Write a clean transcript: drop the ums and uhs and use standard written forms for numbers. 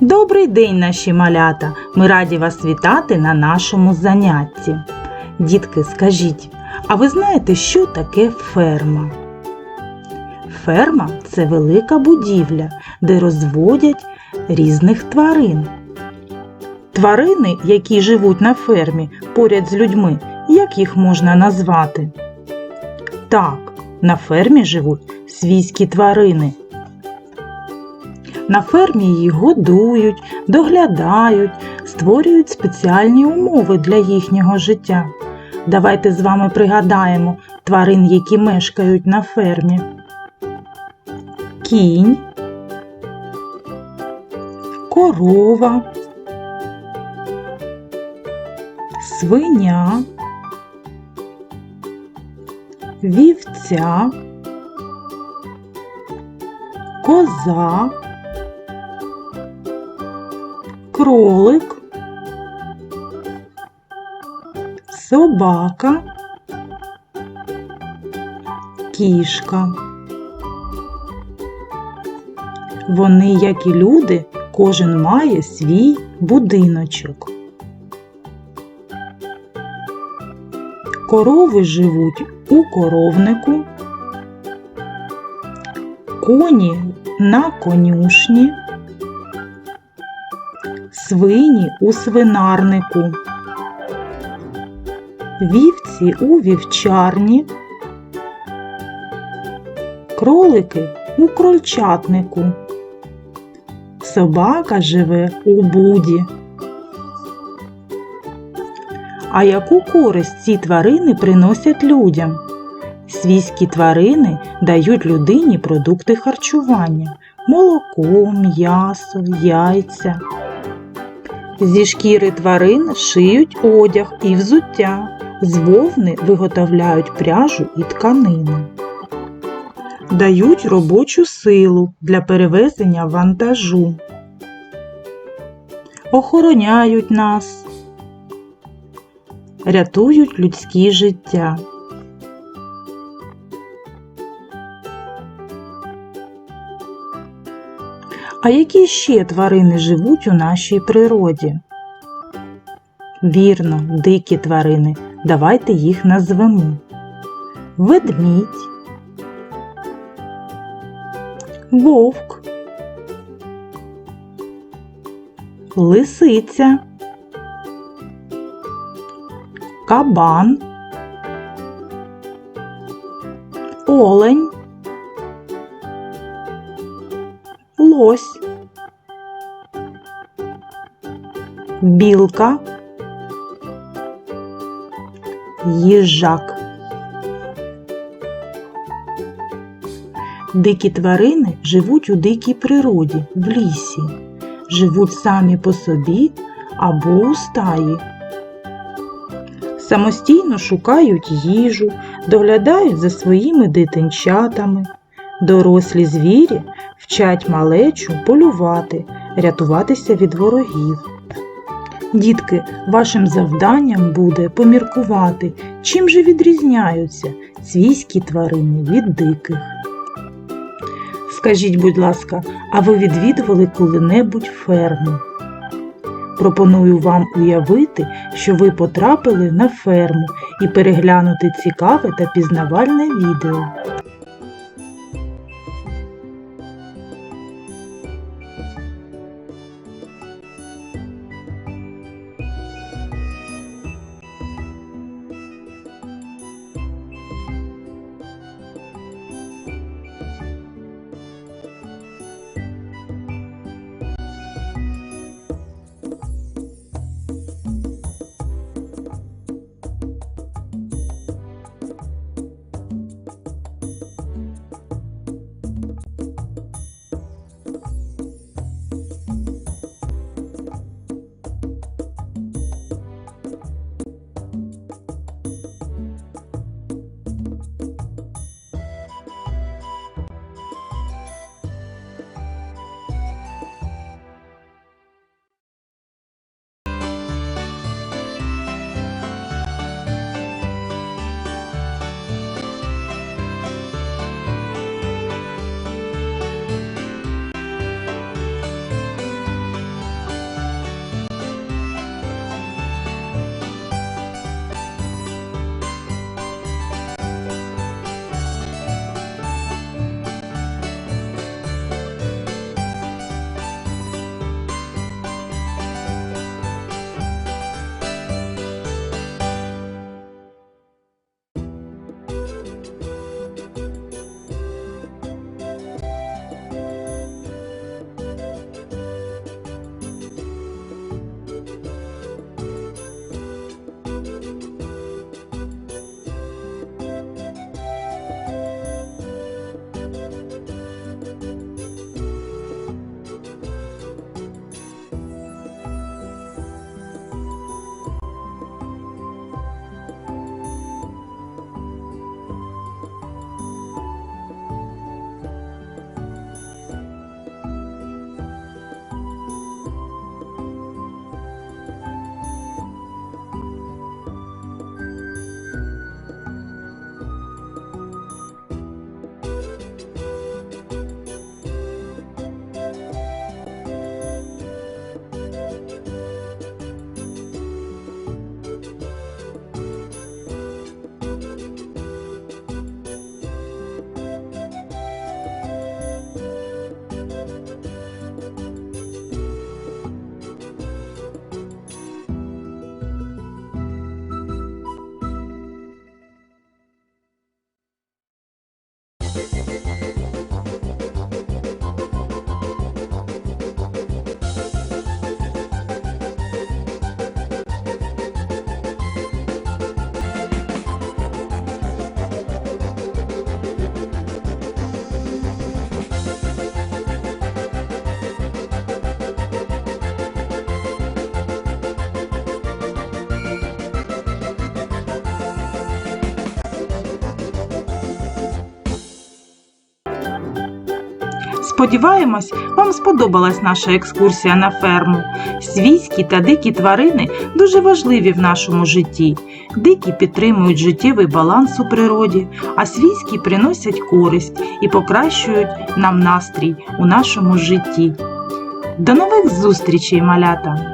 Добрий день, наші малята! Ми раді вас вітати на нашому занятті. Дітки, скажіть, а ви знаєте, що таке ферма? Ферма – це велика будівля, де розводять різних тварин. Тварини, які живуть на фермі поряд з людьми, як їх можна назвати? Так, на фермі живуть свійські тварини. На фермі їх годують, доглядають, створюють спеціальні умови для їхнього життя. Давайте з вами пригадаємо тварин, які мешкають на фермі. Кінь, корова, свиня, вівця, коза, кролик, собака, кішка. Вони, як і люди, кожен має свій будиночок. Корови живуть у коровнику, коні на конюшні, свині у свинарнику, вівці у вівчарні, кролики у крольчатнику, собака живе у буді. А яку користь ці тварини приносять людям? Свійські тварини дають людині продукти харчування – молоко, м'ясо, яйця. Зі шкіри тварин шиють одяг і взуття, з вовни виготовляють пряжу і тканину. Дають робочу силу для перевезення вантажу. Охороняють нас. Рятують людське життя. А які ще тварини живуть у нашій природі? Вірно, дикі тварини. Давайте їх назвемо. Ведмідь, вовк, лисиця, кабан, олень, лось, білка, їжак. Дикі тварини живуть у дикій природі, в лісі. Живуть самі по собі або у стаї. Самостійно шукають їжу, доглядають за своїми дитинчатами. Дорослі звірі вчать малечу полювати, рятуватися від ворогів. Дітки, вашим завданням буде поміркувати, чим же відрізняються свійські тварини від диких. Скажіть, будь ласка, а ви відвідували коли-небудь ферму? Пропоную вам уявити, що ви потрапили на ферму і переглянути цікаве та пізнавальне відео. Сподіваємось, вам сподобалась наша екскурсія на ферму. Свійські та дикі тварини дуже важливі в нашому житті. Дикі підтримують життєвий баланс у природі, а свійські приносять користь і покращують нам настрій у нашому житті. До нових зустрічей, малята!